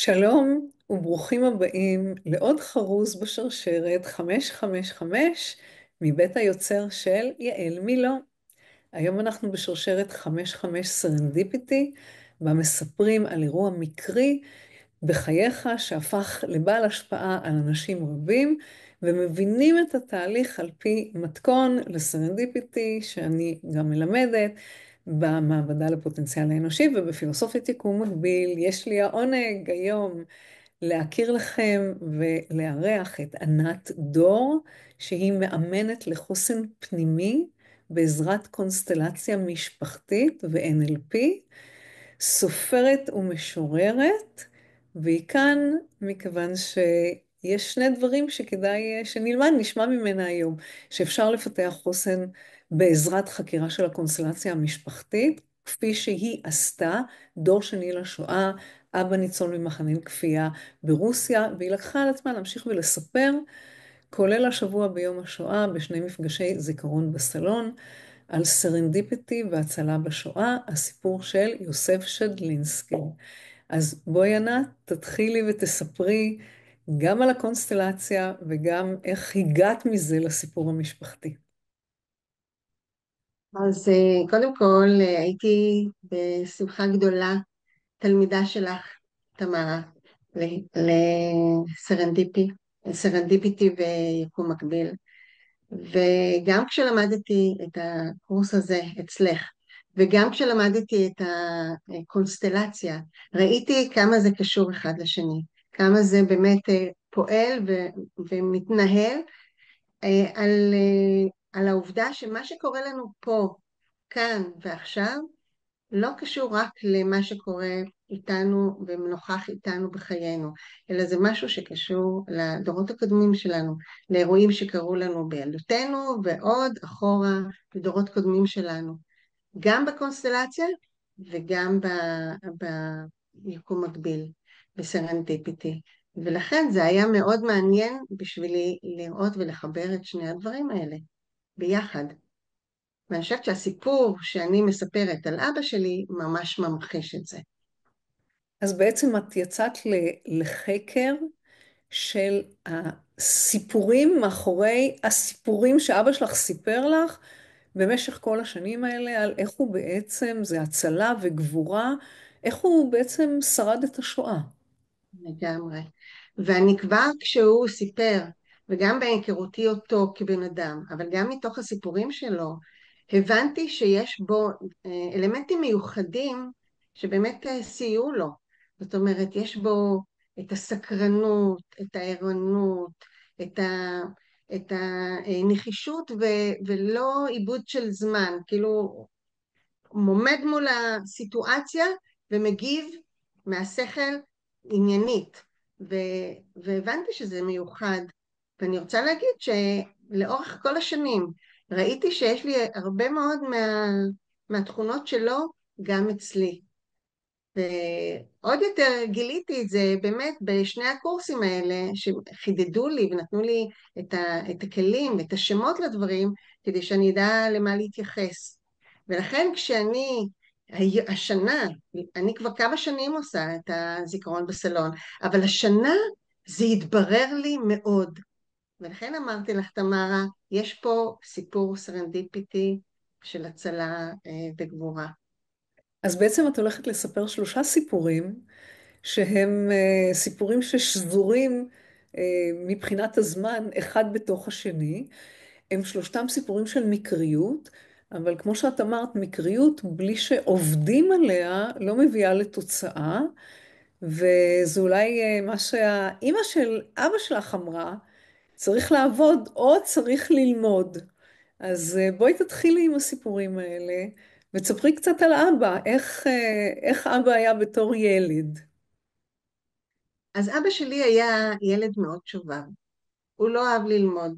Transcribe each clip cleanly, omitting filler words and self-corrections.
שלום וברוכים הבאים לעוד חרוז בשרשרת 555 מבית היוצר של יעל מילו. היום אנחנו בשרשרת 55 סרנדיפיטי, בה מספרים על אירוע מקרי בחייך שהפך לבעל השפעה על אנשים רבים, ומבינים את התהליך על פי מתכון לסרנדיפיטי שאני גם מלמדת במעבדה לפוטנציאל האנושי ובפילוסופיית יקום מקביל. יש לי העונג היום להכיר לכם ולארח את ענת דור, שהיא מאמנת לחוסן פנימי בעזרת קונסטלציה משפחתית ו-NLP, סופרת ומשוררת, והיא כאן מכיוון שיש שני דברים שכדאי שנלמד, נשמע ממנה היום, שאפשר לפתח חוסן בעזרת חקירה של הקונסטלציה המשפחתית, כפי שהיא עשתה, דור שני לשואה, אבא ניצול ממחנה כפייה ברוסיה, והיא לקחה על עצמה להמשיך ולספר, כולל השבוע ביום השואה, בשני מפגשי זיכרון בסלון, על סרנדיפיטי והצלה בשואה, הסיפור של יוסף שדלינסקי. אז בואי ענת, תתחילי ותספרי גם על הקונסטלציה וגם איך הגעת מזה לסיפור המשפחתי. אז קודם כל הייתי בשמחה גדולה תלמידה שלך, תמרה, לסרנדיפיטי ויקום מקביל. וגם כשלמדתי את הקורס הזה אצלך, וגם כשלמדתי את הקונסטלציה, ראיתי כמה זה קשור אחד לשני, כמה זה באמת פועל ומתנהל על העובדה שמה שקורה לנו פה, כאן ועכשיו, לא קשור רק למה שקורה איתנו ונוכח איתנו בחיינו, אלא זה משהו שקשור לדורות הקודמים שלנו, לאירועים שקרו לנו בילדותנו ועוד אחורה לדורות קודמים שלנו, גם בקונסטלציה וגם ביקום מקביל, בסרנדיפיטי. ולכן זה היה מאוד מעניין בשבילי לראות ולחבר את שני הדברים האלה ביחד. ואני חושבת שהסיפור שאני מספרת על אבא שלי ממש ממחיש את זה. אז בעצם את יצאת לחקר של הסיפורים מאחורי הסיפורים שאבא שלך סיפר לך במשך כל השנים האלה, על איך הוא בעצם, זה הצלה וגבורה, איך הוא בעצם שרד את השואה. לגמרי. ואני כבר כשהוא סיפר, וגם בהיכרותי אותו כבן אדם, אבל גם מתוך הסיפורים שלו, הבנתי שיש בו אלמנטים מיוחדים שבאמת סייעו לו. זאת אומרת, יש בו את הסקרנות, את הערנות, את את הנחישות ולא עיבוד של זמן, כאילו הוא עומד מול הסיטואציה ומגיב מהשכל עניינית, והבנתי שזה מיוחד. ואני רוצה להגיד שלאורך כל השנים ראיתי שיש לי הרבה מאוד מהתכונות שלו גם אצלי. ועוד יותר גיליתי את זה באמת בשני הקורסים האלה שחידדו לי ונתנו לי את הכלים, את השמות לדברים, כדי שאני אדע למה להתייחס. ולכן כשאני, השנה, אני כבר כמה שנים עושה את הזיכרון בסלון, אבל השנה זה התברר לי מאוד. ולכן אמרתי לך, תמרה, יש פה סיפור סרנדיפיטי של הצלה וגבורה. אז בעצם את הולכת לספר שלושה סיפורים, שהם סיפורים ששזורים מבחינת הזמן, אחד בתוך השני. הם שלושתם סיפורים של מקריות, אבל כמו שאת אמרת, מקריות בלי שעובדים עליה לא מביאה לתוצאה, וזה אולי מה שהאימא של אבא שלך אמרה, צריך לעבוד או צריך ללמוד. אז בואי תתחילי עם הסיפורים האלה, ותספרי קצת על אבא, איך אבא היה בתור ילד. אז אבא שלי היה ילד מאוד שובב, הוא לא אהב ללמוד.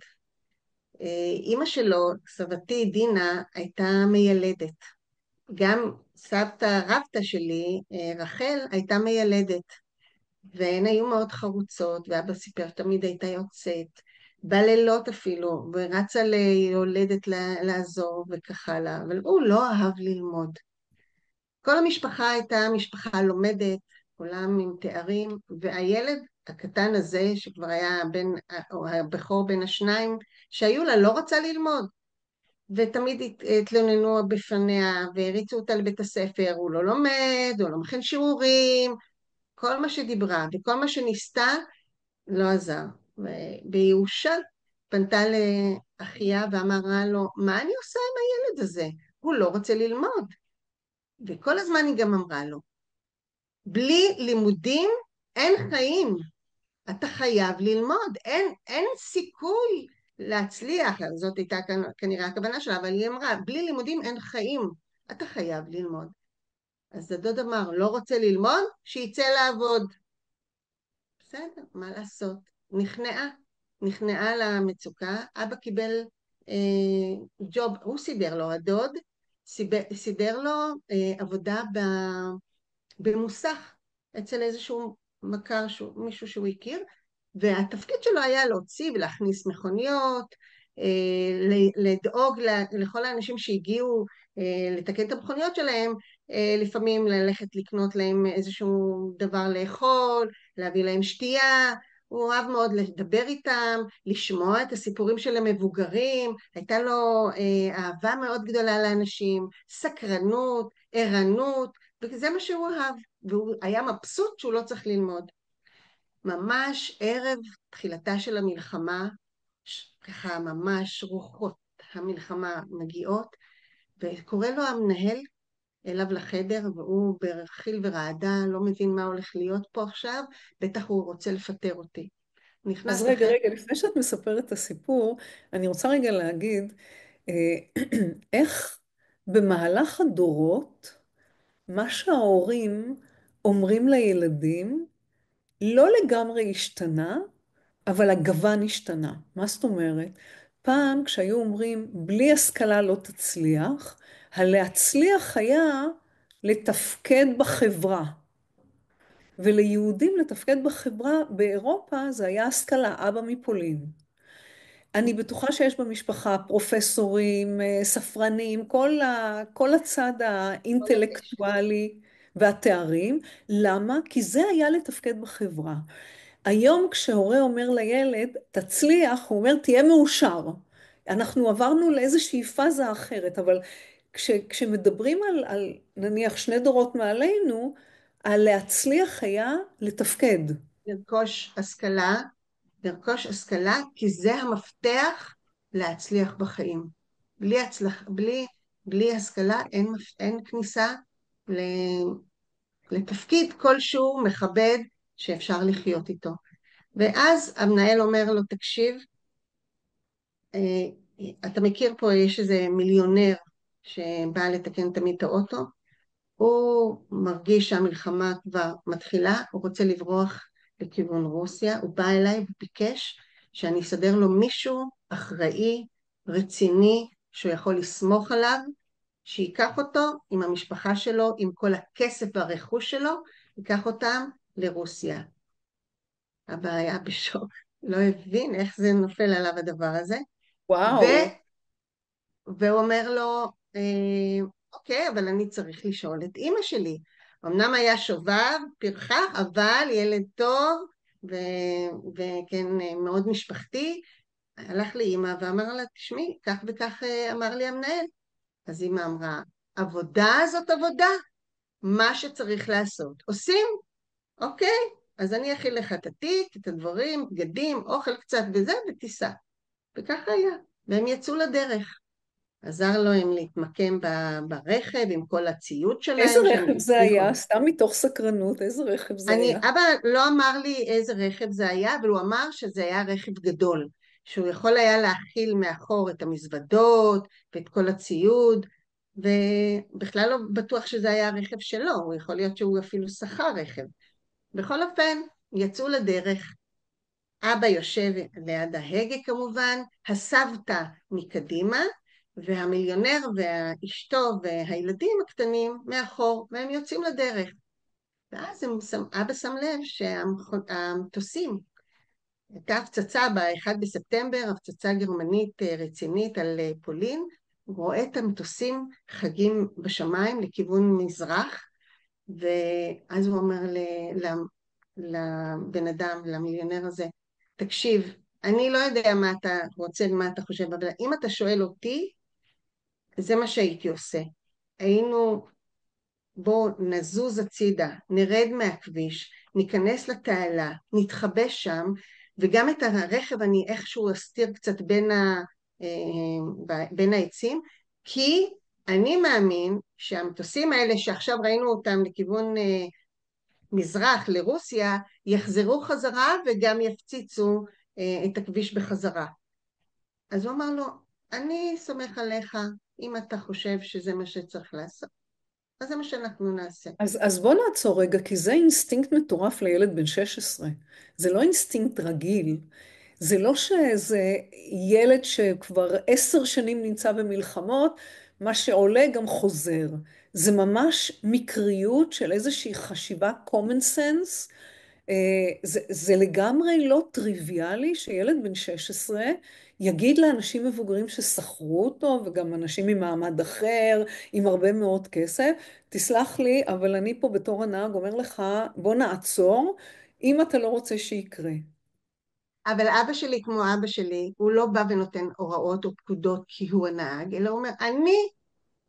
אימא שלו, סבתי דינה, הייתה מיילדת. גם סבתא רבתא שלי, רחל, הייתה מיילדת. והן היו מאוד חרוצות, ואבא סיפר תמיד הייתה יוצאת, בלילות אפילו, ורצה ליולדת לעזור וכך הלאה, אבל הוא לא אהב ללמוד. כל המשפחה הייתה משפחה לומדת, כולם עם תארים, והילד הקטן הזה, שכבר היה או הבכור בין השניים, שהיו לה, לא רצה ללמוד. ותמיד התלוננו בפניה, והריצו אותה לבית הספר, הוא לא לומד, הוא לא מכין שיעורים, כל מה שדיברה וכל מה שניסתה, לא עזר. ובייאושה פנתה לאחיה ואמרה לו, מה אני עושה עם הילד הזה? הוא לא רוצה ללמוד. וכל הזמן היא גם אמרה לו, בלי לימודים אין חיים. אתה חייב ללמוד, אין סיכוי להצליח, זאת הייתה כנראה הכוונה שלה, אבל היא אמרה, בלי לימודים אין חיים, אתה חייב ללמוד. אז הדוד אמר, לא רוצה ללמוד? שיצא לעבוד. בסדר, מה לעשות? נכנעה, נכנעה למצוקה, אבא קיבל ג'וב, הוא סידר לו, הדוד, סידר לו עבודה במוסך, אצל איזשהו מכר, מישהו שהוא הכיר, והתפקיד שלו היה להוציא ולהכניס מכוניות, לדאוג לכל האנשים שהגיעו לתקן את המכוניות שלהם, לפעמים ללכת לקנות להם איזשהו דבר לאכול, להביא להם שתייה, הוא אוהב מאוד לדבר איתם, לשמוע את הסיפורים של המבוגרים, הייתה לו אהבה מאוד גדולה לאנשים, סקרנות, ערנות, וזה מה שהוא אהב, והוא היה מבסוט שהוא לא צריך ללמוד. ממש ערב תחילתה של המלחמה, ככה ממש רוחות המלחמה מגיעות, וקורא לו המנהל אליו לחדר, והוא ברכיל ורעדה, לא מבין מה הולך להיות פה עכשיו, בטח הוא רוצה לפטר אותי. אז נכנס רגע, לחדר, רגע, לפני שאת מספרת את הסיפור, אני רוצה רגע להגיד אה, איך במהלך הדורות, מה שההורים אומרים לילדים לא לגמרי השתנה, אבל הגוון השתנה. מה זאת אומרת? פעם כשהיו אומרים בלי השכלה לא תצליח, הלהצליח היה לתפקד בחברה. וליהודים לתפקד בחברה באירופה זה היה השכלה, אבא מפולין. אני בטוחה שיש במשפחה פרופסורים, ספרנים, כל הצד כל הקשר. האינטלקטואלי והתארים. למה? כי זה היה לתפקד בחברה. היום כשהורה אומר לילד, תצליח, הוא אומר, תהיה מאושר. אנחנו עברנו לאיזושהי פאזה אחרת, אבל כשמדברים על נניח שני דורות מעלינו, על להצליח היה לתפקד. לרכוש השכלה, לרכוש השכלה, כי זה המפתח להצליח בחיים. בלי השכלה אין כניסה לתפקיד כלשהו מכבד שאפשר לחיות איתו. ואז המנהל אומר לו, תקשיב, אתה מכיר פה, יש איזה מיליונר שבא לתקן תמיד את האוטו, הוא מרגיש שהמלחמה כבר מתחילה, הוא רוצה לברוח לכיוון רוסיה, הוא בא אליי וביקש שאני אסדר לו מישהו אחראי, רציני, שהוא יכול לסמוך עליו, שיקח אותו עם המשפחה שלו, עם כל הכסף והרכוש שלו, ייקח אותם לרוסיה. אבא היה בשוק, לא הבין איך זה נופל עליו הדבר הזה, ו... וואו. והוא אומר לו, אוקיי, אבל אני צריך לשאול את אמא שלי. אמנם היה שובב, פרחח, אבל ילד טוב, וכן, מאוד משפחתי, הלך לאמא ואמר לה, תשמעי, כך וכך אמר לי המנהל. אז אמא אמרה, עבודה זאת עבודה, מה שצריך לעשות. עושים? אוקיי, אז אני אכיל לך את התיק, את הדברים, בגדים, אוכל קצת וזה, ותיסע. וככה היה, והם יצאו לדרך. עזר להם להתמקם ברכב עם כל הציוד איזה שלהם שהם רכב זה הצליחו. היה? סתם מתוך סקרנות, איזה רכב זה היה? אבא לא אמר לי איזה רכב זה היה, אבל הוא אמר שזה היה רכב גדול, שהוא יכול היה להכיל מאחור את המזוודות ואת כל הציוד, ובכלל לא בטוח שזה היה הרכב שלו, הוא יכול להיות שהוא אפילו שכר רכב. בכל אופן, יצאו לדרך, אבא יושב ליד ההגה כמובן, הסבתא מקדימה, והמיליונר ואשתו והילדים הקטנים מאחור, והם יוצאים לדרך. ואז אבא שם לב שהמטוסים, הייתה הפצצה ב-1 בספטמבר, הפצצה גרמנית רצינית על פולין, הוא רואה את המטוסים חגים בשמיים לכיוון מזרח, ואז הוא אומר לבן אדם, למיליונר הזה, תקשיב, אני לא יודע מה אתה רוצה, מה אתה חושב, אבל אם אתה שואל אותי, זה מה שהייתי עושה. היינו, בואו נזוז הצידה, נרד מהכביש, ניכנס לתעלה, נתחבא שם, וגם את הרכב אני איכשהו אסתיר קצת בין העצים, כי אני מאמין שהמטוסים האלה שעכשיו ראינו אותם לכיוון מזרח לרוסיה, יחזרו חזרה וגם יפציצו את הכביש בחזרה. אז הוא אמר לו, אני סומך עליך, אם אתה חושב שזה מה שצריך לעשות, אז זה מה שאנחנו נעשה. אז בוא נעצור רגע, כי זה אינסטינקט מטורף לילד בן 16. זה לא אינסטינקט רגיל. זה לא שאיזה ילד שכבר 10 שנים נמצא במלחמות, מה שעולה גם חוזר. זה ממש מקריות של איזושהי חשיבה common sense. זה לגמרי לא טריוויאלי שילד בן 16 יגיד לאנשים מבוגרים ששכרו אותו, וגם אנשים ממעמד אחר, עם הרבה מאוד כסף, תסלח לי, אבל אני פה בתור הנהג אומר לך, בוא נעצור, אם אתה לא רוצה שיקרה. אבל אבא שלי כמו אבא שלי, הוא לא בא ונותן הוראות או פקודות כי הוא הנהג, אלא הוא אומר, אני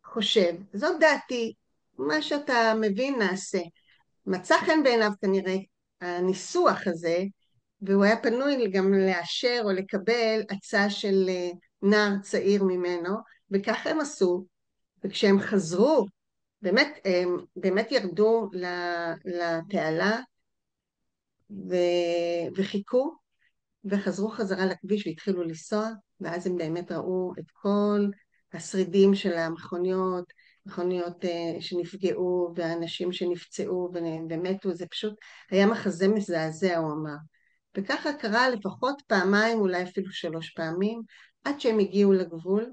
חושב, זאת דעתי, מה שאתה מבין נעשה. מצא חן בעיניו כנראה הניסוח הזה, והוא היה פנוי גם לאשר או לקבל הצעה של נער צעיר ממנו, וככה הם עשו, וכשהם חזרו, באמת, הם באמת ירדו לתעלה וחיכו, וחזרו חזרה לכביש והתחילו לנסוע, ואז הם באמת ראו את כל השרידים של המכוניות, מכוניות שנפגעו, והאנשים שנפצעו ומתו, זה פשוט היה מחזה מזעזע, הוא אמר. וככה קרה לפחות פעמיים, אולי אפילו 3 פעמים, עד שהם הגיעו לגבול,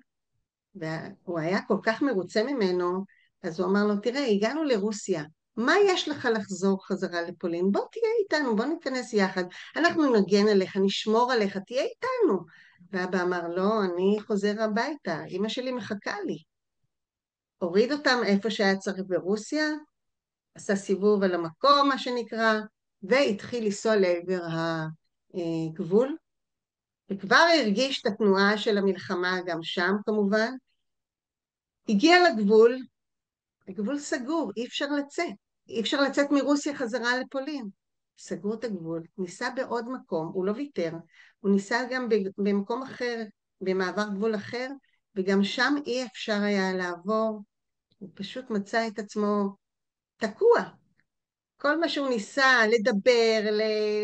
והוא היה כל כך מרוצה ממנו, אז הוא אמר לו, תראה, הגענו לרוסיה, מה יש לך לחזור חזרה לפולין? בוא תהיה איתנו, בוא ניכנס יחד, אנחנו נגן עליך, נשמור עליך, תהיה איתנו. ואבא אמר, לא, אני חוזר הביתה, אמא שלי מחכה לי. הוריד אותם איפה שהיה צריך ברוסיה, עשה סיבוב על המקום, מה שנקרא, והתחיל לנסוע לעבר הגבול, וכבר הרגיש את התנועה של המלחמה גם שם כמובן, הגיע לגבול, הגבול סגור, אי אפשר לצאת. אי אפשר לצאת מרוסיה חזרה לפולין. סגרו את הגבול, ניסה בעוד מקום, הוא לא ויתר, הוא ניסה גם במקום אחר, במעבר גבול אחר, וגם שם אי אפשר היה לעבור, הוא פשוט מצא את עצמו תקוע. כל מה שהוא ניסה, לדבר,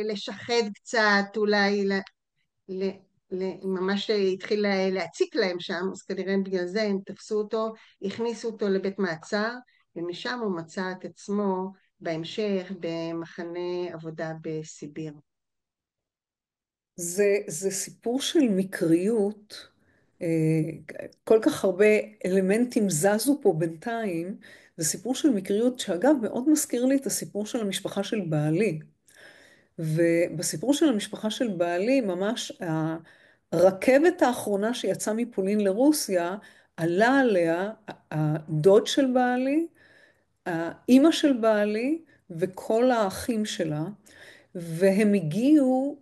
לשחד קצת, אולי ממש התחיל להציק להם שם, אז כנראה בגלל זה הם תפסו אותו, הכניסו אותו לבית מעצר, ומשם הוא מצא את עצמו בהמשך במחנה עבודה בסיביר. זה סיפור של מקריות, אה, כל כך הרבה אלמנטים זזו פה בינתיים, זה סיפור של מקריות שאגב מאוד מזכיר לי את הסיפור של המשפחה של בעלי. ובסיפור של המשפחה של בעלי, ממש הרכבת האחרונה שיצאה מפולין לרוסיה, עלה עליה הדוד של בעלי, האימא של בעלי וכל האחים שלה, והם הגיעו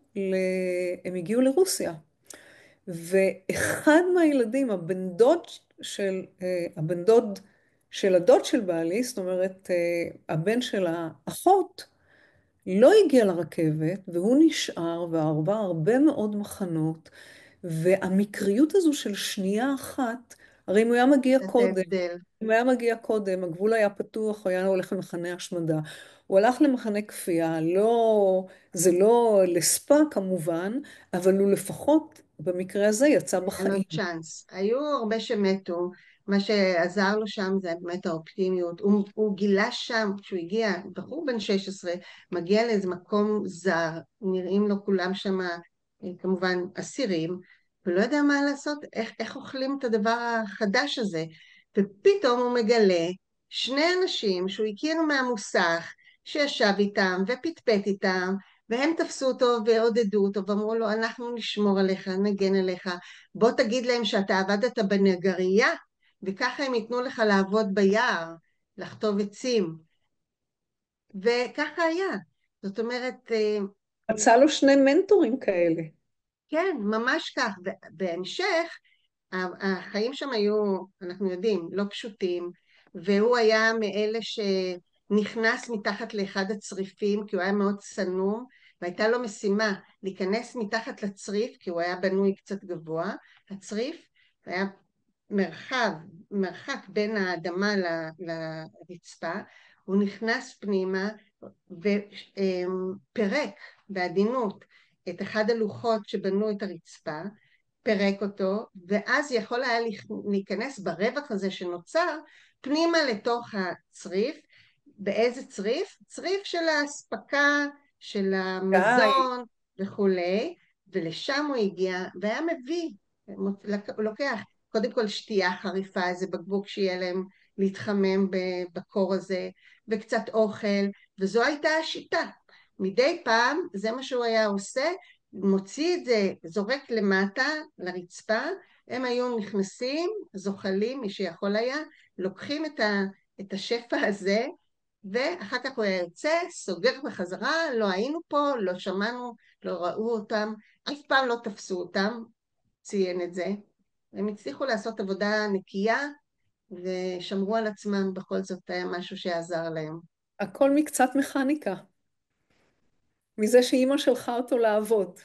לרוסיה. ואחד מהילדים, הבן דוד של הדוד של בעלי, זאת אומרת, הבן של האחות, לא הגיע לרכבת, והוא נשאר ועבר הרבה מאוד מחנות, והמקריות הזו של שנייה אחת, הרי אם הוא היה מגיע את קודם, ההבדל. אם היה מגיע קודם, הגבול היה פתוח, הוא היה הולך למחנה השמדה. הוא הלך למחנה כפייה, לא, זה לא לספא כמובן, אבל הוא לפחות במקרה הזה יצא היה לו בחיים. צ'אנס. היו הרבה שמתו, מה שעזר לו שם זה באמת האופטימיות. הוא גילה שם, כשהוא הגיע, בחור בן 16, מגיע לאיזה מקום זר, נראים לו כולם שם כמובן אסירים, ולא יודע מה לעשות, איך אוכלים את הדבר החדש הזה. ופתאום הוא מגלה 2 אנשים שהוא הכיר מהמוסך, שישב איתם ופטפט איתם, והם תפסו אותו ועודדו אותו ואמרו לו, אנחנו נשמור עליך, נגן עליך, בוא תגיד להם שאתה עבדת בנגרייה, וככה הם ייתנו לך לעבוד ביער, לחטוב עצים. וככה היה. זאת אומרת, מצא לו שני מנטורים כאלה. כן, ממש כך. בהמשך, החיים שם היו, אנחנו יודעים, לא פשוטים, והוא היה מאלה שנכנס מתחת לאחד הצריפים, כי הוא היה מאוד צנום, והייתה לו משימה להיכנס מתחת לצריף, כי הוא היה בנוי קצת גבוה, הצריף, היה מרחק בין האדמה לרצפה, הוא נכנס פנימה ופירק בעדינות את אחד הלוחות שבנו את הרצפה, פירק אותו, ואז יכול היה להיכנס ברווח הזה שנוצר פנימה לתוך הצריף. באיזה צריף? צריף של האספקה, של די. המזון וכולי, ולשם הוא הגיע והיה מביא, הוא לוקח קודם כל שתייה חריפה, איזה בקבוק שיהיה להם להתחמם בקור הזה, וקצת אוכל, וזו הייתה השיטה. מדי פעם זה מה שהוא היה עושה, מוציא את זה, זורק למטה לרצפה, הם היו נכנסים, זוחלים, מי שיכול היה, לוקחים את השפע הזה, ואחר כך הוא היה יוצא, סוגר בחזרה, לא היינו פה, לא שמענו, לא ראו אותם, אף פעם לא תפסו אותם, ציין את זה. הם הצליחו לעשות עבודה נקייה, ושמרו על עצמם, בכל זאת היה משהו שעזר להם. הכל מקצת מכניקה, מזה שאימא שלחה אותו לעבוד.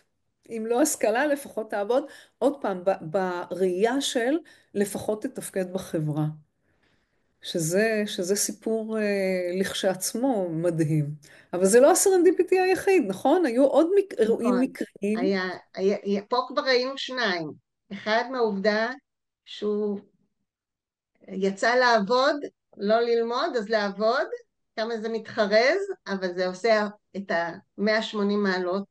אם לא השכלה, לפחות תעבוד. עוד פעם, בראייה של לפחות תתפקד בחברה. שזה סיפור לכשעצמו מדהים. אבל זה לא הסרנדיפיטי היחיד, נכון? היו עוד אירועים נכון, מקריים. פה כבר ראינו שניים. אחד מהעובדה שהוא יצא לעבוד, לא ללמוד, אז לעבוד, כמה זה מתחרז, אבל זה עושה את ה-180 מעלות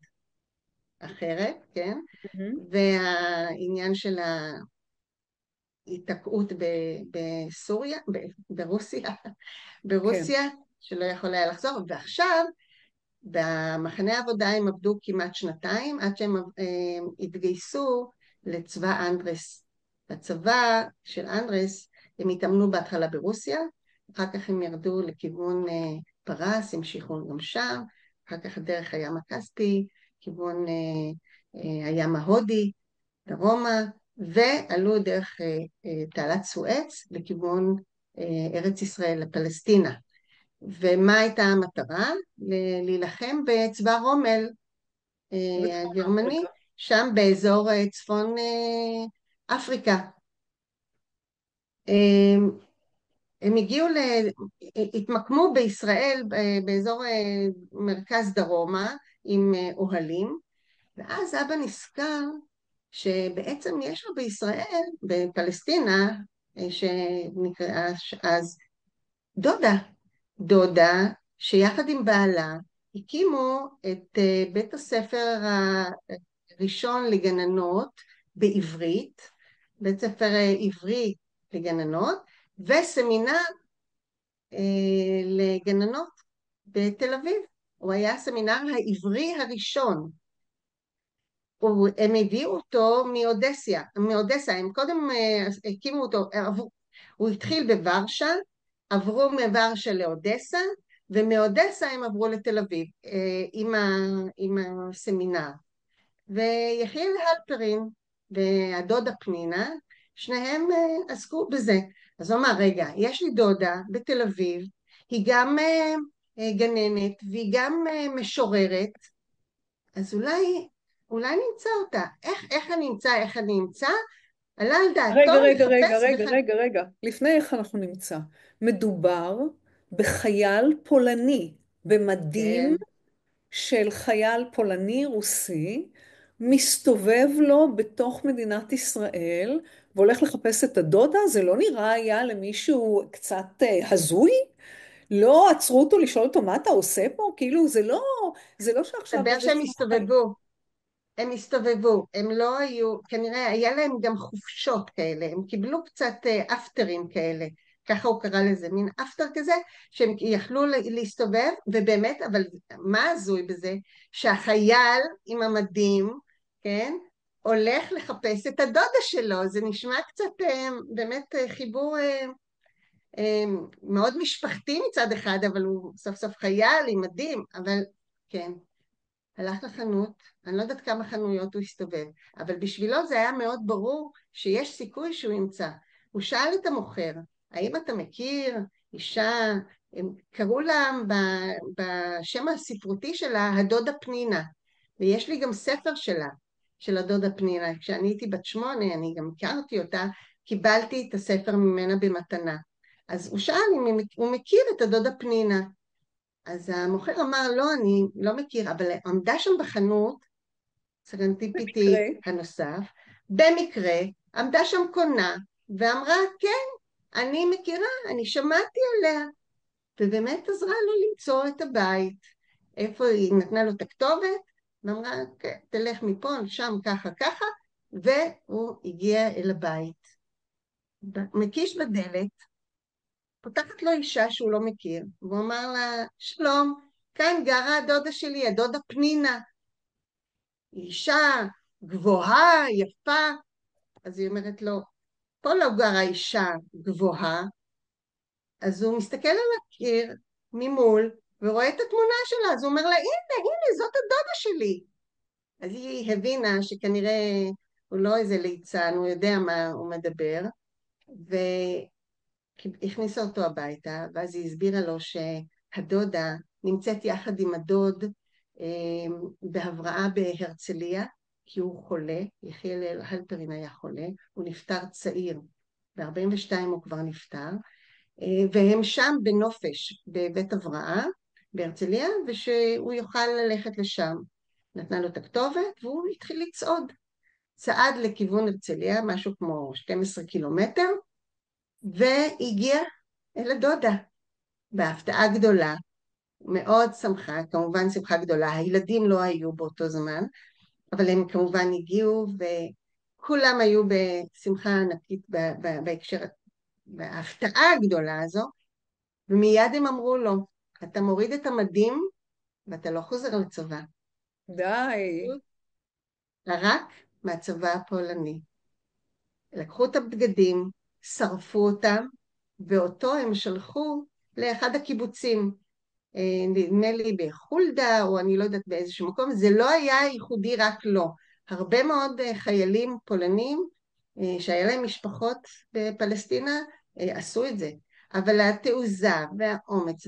אחרת, כן? מהמם. והעניין של ההיתקעות בסוריה, ברוסיה, כן. ברוסיה, שלא יכול היה לחזור, ועכשיו במחנה העבודה הם עבדו כמעט שנתיים, עד שהם התגייסו לצבא אנדרס. בצבא של אנדרס הם התאמנו בהתחלה ברוסיה, אחר כך הם ירדו לכיוון פרס, המשיכו גם שם, אחר כך דרך הים הכספי, כיוון הים ההודי, דרומה, ועלו דרך תעלת סואץ לכיוון ארץ ישראל, לפלסטינה. ומה הייתה המטרה? להילחם בצבא רומל בצפון הגרמני, אפריקה. שם באזור צפון אפריקה. הם הגיעו, התמקמו בישראל באזור מרכז דרומה עם אוהלים, ואז אבא נזכר שבעצם יש לו בישראל, בפלסטינה, שנקראה אז דודה, דודה שיחד עם בעלה הקימו את בית הספר הראשון לגננות בעברית, בית ספר עברי לגננות, וסמינר לגננות בתל אביב. הוא היה הסמינר העברי הראשון. הם הביאו אותו מאודסה, הם קודם הקימו אותו, הוא התחיל בוורשה, עברו מוורשה לאודסה, ומאודסה הם עברו לתל אביב עם הסמינר. ויחיאל הלפרין והדודה פנינה, שניהם עסקו בזה. אז הוא אמר, רגע, יש לי דודה בתל אביב, היא גם גננת והיא גם משוררת, אז אולי נמצא אותה. איך אני אמצא? עלה על דעתו רגע, רגע, רגע, לחפש רגע, רגע, רגע. לפני איך אנחנו נמצא. מדובר בחייל פולני, במדים כן, של חייל פולני רוסי, מסתובב לו בתוך מדינת ישראל, והולך לחפש את הדודה. זה לא נראה היה למישהו קצת הזוי? לא עצרו אותו לשאול אותו מה אתה עושה פה? כאילו זה לא שעכשיו מסתבר איזה שהם צנחן. הסתובבו. הם הסתובבו, הם לא היו, כנראה היה להם גם חופשות כאלה, הם קיבלו קצת אפטרים כאלה, ככה הוא קרא לזה, מין אפטר כזה, שהם יכלו להסתובב, ובאמת, אבל מה הזוי בזה? שהחייל עם המדים, כן, הולך לחפש את הדודה שלו, זה נשמע קצת באמת חיבור מאוד משפחתי מצד אחד, אבל הוא סוף סוף חייל עם מדים, אבל כן, הלך לחנות, אני לא יודעת כמה חנויות הוא הסתובב, אבל בשבילו זה היה מאוד ברור שיש סיכוי שהוא ימצא. הוא שאל את המוכר, האם אתה מכיר אישה, הם קראו לה בשם הספרותי שלה הדודה פנינה, ויש לי גם ספר שלה, של הדודה פנינה. כשאני הייתי בת 8, אני גם הכרתי אותה, קיבלתי את הספר ממנה במתנה. אז הוא שאל אם הוא מכיר את הדודה פנינה. אז המוכר אמר, לא, אני לא מכיר, אבל עמדה שם בחנות, במקרה. סרנטיפיטי הנוסף, במקרה, עמדה שם קונה, ואמרה, כן, אני מכירה, אני שמעתי עליה, ובאמת עזרה לו למצוא את הבית. איפה היא נתנה לו את הכתובת, ואמרה, כן, תלך מפה, שם, ככה, ככה, והוא הגיע אל הבית. מקיש בדלת, פותחת לו אישה שהוא לא מכיר, והוא אמר לה, שלום, כאן גרה הדודה שלי, הדודה פנינה. היא אישה גבוהה, יפה. אז היא אומרת לו, פה לא גרה אישה גבוהה. אז הוא מסתכל על הקיר ממול, ורואה את התמונה שלה, אז הוא אומר לה, הנה, הנה, זאת הדודה שלי. אז היא הבינה שכנראה הוא לא איזה ליצן, הוא יודע מה הוא מדבר, הכניסה אותו הביתה, ואז היא הסבירה לו שהדודה נמצאת יחד עם הדוד בהבראה בהרצליה, כי הוא חולה, יחיאל הלפרין היה חולה, הוא נפטר צעיר, ב-42 הוא כבר נפטר, והם שם בנופש בבית הבראה בהרצליה, ושהוא יוכל ללכת לשם. נתנה לו את הכתובת והוא התחיל לצעוד. צעד לכיוון הרצליה, משהו כמו 12 קילומטר, והגיע אל הדודה, בהפתעה גדולה, מאוד שמחה, כמובן שמחה גדולה, הילדים לא היו באותו זמן, אבל הם כמובן הגיעו וכולם היו בשמחה ענקית בהקשר, בהפתעה הגדולה הזו, ומיד הם אמרו לו, אתה מוריד את המדים ואתה לא חוזר לצבא. די. רק מהצבא הפולני. לקחו את הבגדים, שרפו אותם, ואותו הם שלחו לאחד הקיבוצים, נדמה לי בחולדה, או אני לא יודעת באיזשהו מקום, זה לא היה ייחודי רק לו. הרבה מאוד חיילים פולנים, שהיה להם משפחות בפלסטינה, עשו את זה. אבל התעוזה והאומץ,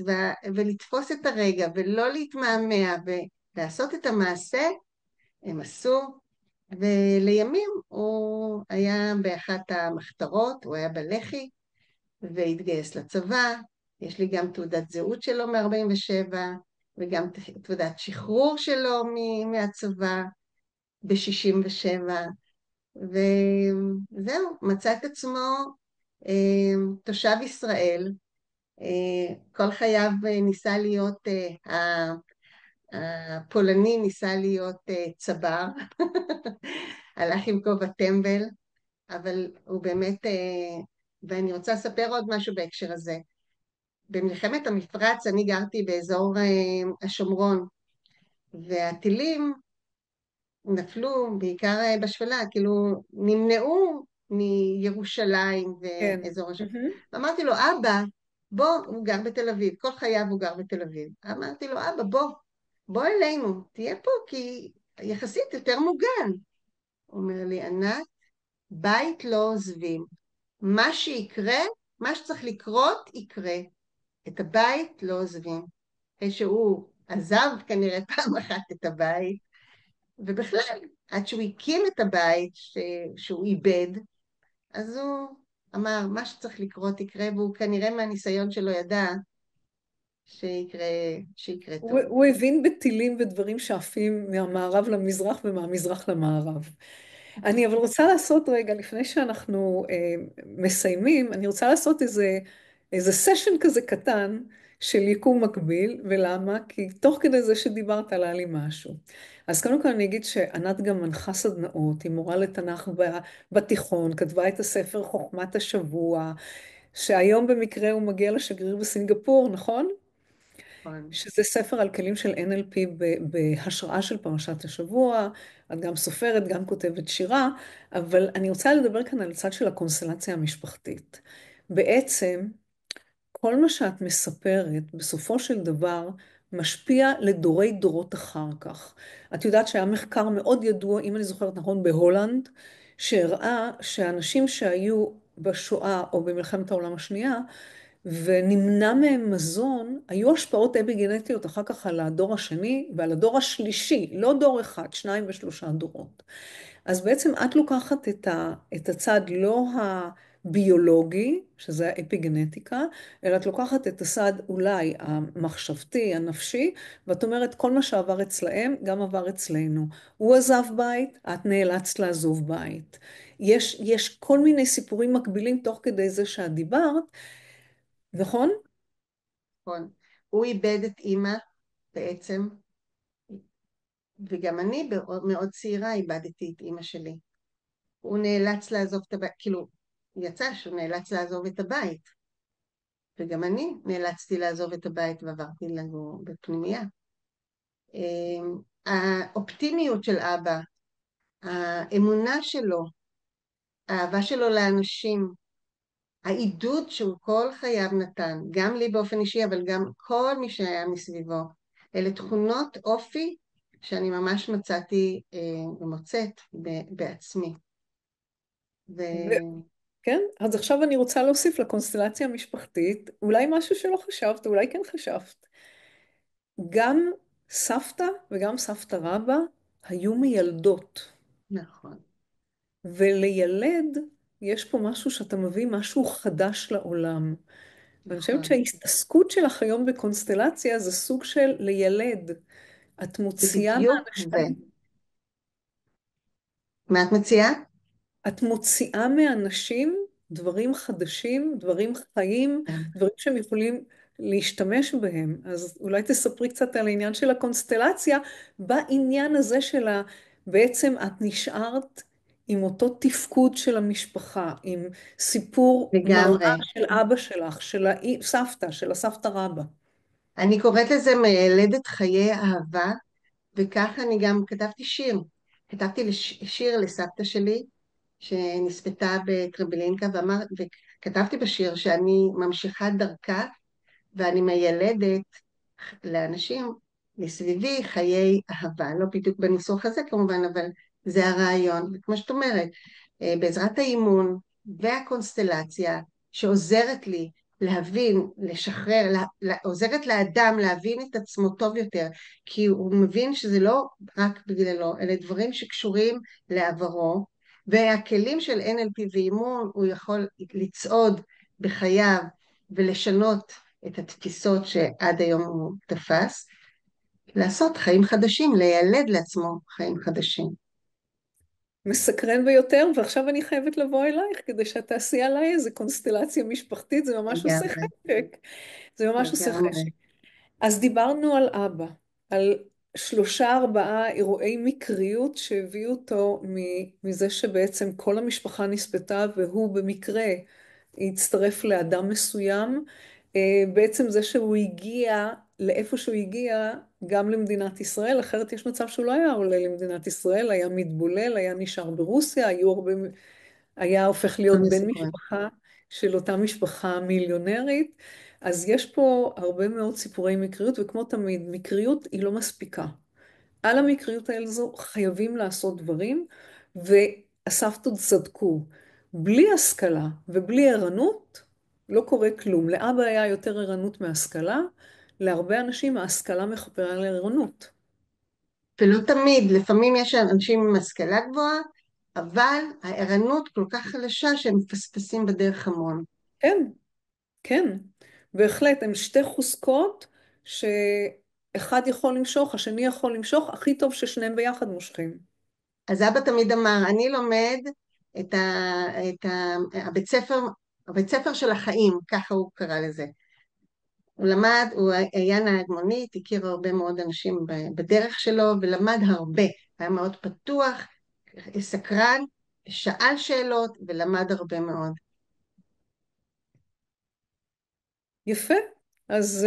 ולתפוס את הרגע, ולא להתמהמה, ולעשות את המעשה, הם עשו, ולימים הוא היה באחת המחתרות, הוא היה בלח"י, והתגייס לצבא. יש לי גם תעודת זהות שלו מ-47, וגם תעודת שחרור שלו מהצבא ב-67, וזהו, מצא את עצמו תושב ישראל. כל חייו ניסה להיות, הפולני ניסה להיות צבר, הלך עם כובע טמבל, אבל הוא באמת, ואני רוצה לספר עוד משהו בהקשר הזה. במלחמת המפרץ אני גרתי באזור השומרון, והטילים נפלו בעיקר בשפלה, כאילו נמנעו מירושלים כן. ואזור השומרון. מהמם. אמרתי לו, אבא, בוא, הוא גר בתל אביב, כל חייו הוא גר בתל אביב. אמרתי לו, אבא, בוא אלינו, תהיה פה, כי יחסית יותר מוגן. הוא אומר לי, ענת, בית לא עוזבים. מה שיקרה, מה שצריך לקרות, יקרה. את הבית לא עוזבים. אחרי שהוא עזב כנראה פעם אחת את הבית, ובכלל, עד שהוא הקים את הבית שהוא איבד, אז הוא אמר, מה שצריך לקרות יקרה, והוא כנראה מהניסיון שלו ידע שיקרה, שיקרה טוב. הוא הבין בטילים ודברים שעפים מהמערב למזרח ומהמזרח למערב. אני אבל רוצה לעשות רגע, לפני שאנחנו מסיימים, אני רוצה לעשות איזה סשן כזה קטן של יקום מקביל, ולמה? כי תוך כדי זה שדיברת עלה לי משהו. אז קודם כל אני אגיד שענת גם מנחה סדנאות, היא מורה לתנ"ך בתיכון, כתבה את הספר חוכמת השבוע, שהיום במקרה הוא מגיע לשגריר בסינגפור, נכון? נכון. שזה ספר על כלים של NLP בהשראה של פרשת השבוע. את גם סופרת, גם כותבת שירה, אבל אני רוצה לדבר כאן על הצד של הקונסטלציה המשפחתית. בעצם, כל מה שאת מספרת, בסופו של דבר, משפיע לדורי דורות אחר כך. את יודעת שהיה מחקר מאוד ידוע, אם אני זוכרת נכון, בהולנד, שהראה שאנשים שהיו בשואה או במלחמת העולם השנייה, ונמנע מהם מזון, היו השפעות אפיגנטיות אחר כך על הדור השני ועל הדור השלישי, לא דור אחד, שניים ושלושה דורות. אז בעצם את לוקחת את הצד לא הביולוגי, שזה האפיגנטיקה, אלא את לוקחת את הצד אולי המחשבתי, הנפשי, ואת אומרת, כל מה שעבר אצלהם, גם עבר אצלנו. הוא עזב בית, את נאלצת לעזוב בית. יש כל מיני סיפורים מקבילים תוך כדי זה שאת דיברת, נכון? נכון. הוא איבד את אימא בעצם, וגם אני מאוד צעירה איבדתי את אימא שלי. הוא נאלץ לעזוב את הבית, כאילו, יצא שהוא נאלץ לעזוב את הבית, וגם אני נאלצתי לעזוב את הבית ועברתי לגור בפנימייה. האופטימיות של אבא, האמונה שלו, האהבה שלו לאנשים, העידוד שהוא כל חייו נתן, גם לי באופן אישי, אבל גם כל מי שהיה מסביבו, אלה תכונות אופי שאני ממש מצאתי ומוצאת בעצמי. ו... כן, אז עכשיו אני רוצה להוסיף לקונסטלציה המשפחתית, אולי משהו שלא חשבת, אולי כן חשבת. גם סבתא וגם סבתא רבא היו מיילדות, נכון, ולילד יש פה משהו שאתה מביא משהו חדש לעולם. ואני חושבת נכון. שההתעסקות שלך היום בקונסטלציה זה סוג של לילד. את זה מוציאה בדיוק זה. מאנשים מה את מציעה? את מוציאה מאנשים דברים חדשים, דברים חיים, כן. דברים שהם יכולים להשתמש בהם. אז אולי תספרי קצת על העניין של הקונסטלציה, בעניין הזה בעצם את נשארת עם אותו תפקוד של המשפחה, עם סיפור מראה לגמרי. של אבא שלך, של הסבתא, של הסבתא רבא. אני קוראת לזה מיילדת חיי אהבה, וככה אני גם כתבתי שיר. כתבתי שיר לסבתא שלי, שנספתה בטרבלינקה, וכתבתי בשיר שאני ממשיכה דרכה, ואני מיילדת לאנשים מסביבי חיי אהבה. לא בדיוק בניסוח הזה כמובן, אבל זה הרעיון. וכמו שאת אומרת, בעזרת האימון והקונסטלציה שעוזרת לי להבין, לשחרר, עוזרת לאדם להבין את עצמו טוב יותר, כי הוא מבין שזה לא רק בגללו, אלה דברים שקשורים לעברו, והכלים של NLP ואימון, הוא יכול לצעוד בחייו ולשנות את התפיסות שעד היום הוא תפס, לעשות חיים חדשים, לילד לעצמו חיים חדשים. מסקרן ביותר, ועכשיו אני חייבת לבוא אלייך כדי שאת תעשי עליי איזה קונסטלציה משפחתית, זה ממש עושה לגמרי, חשק. זה ממש עושה לגמרי. חשק. אז דיברנו על אבא, על שלושה ארבעה אירועי מקריות שהביאו אותו מזה שבעצם כל המשפחה נספתה והוא במקרה הצטרף לאדם מסוים. בעצם זה שהוא הגיע לאיפה שהוא הגיע גם למדינת ישראל, אחרת יש מצב שהוא לא היה עולה למדינת ישראל, היה מתבולל, היה נשאר ברוסיה, היה הופך כל להיות מיני בן סיפורים. משפחה של אותה משפחה מיליונרית. אז יש פה הרבה מאוד סיפורי מקריות, וכמו תמיד, מקריות היא לא מספיקה. על המקריות האלו חייבים לעשות דברים, והסבתות צדקו. בלי השכלה ובלי ערנות, לא קורה כלום. לאבא היה יותר ערנות מהשכלה, להרבה אנשים ההשכלה מכפרה לערנות. ולא תמיד, לפעמים יש אנשים עם השכלה גבוהה, אבל הערנות כל כך חלשה שהם מפספסים בדרך המון. כן, כן, בהחלט, הן שתי חוזקות שאחד יכול למשוך, השני יכול למשוך, הכי טוב ששניהם ביחד מושכים. אז אבא תמיד אמר, אני לומד הבית ספר של החיים, ככה הוא קרא לזה. הוא למד, הוא היה נהג מונית, הכיר הרבה מאוד אנשים בדרך שלו, ולמד הרבה. היה מאוד פתוח, סקרן, שאל שאלות ולמד הרבה מאוד. יפה. אז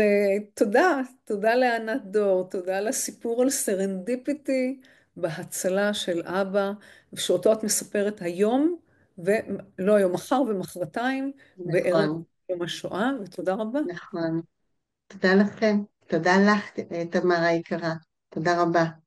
תודה, תודה לענת דור, תודה על הסיפור על סרנדיפיטי בהצלה של אבא, שאותו את מספרת היום, ולא היום, מחר ומחרתיים, בערב נכון. יום השואה, ותודה רבה. נכון. תודה לכם. תודה לך, תמר היקרה. תודה רבה.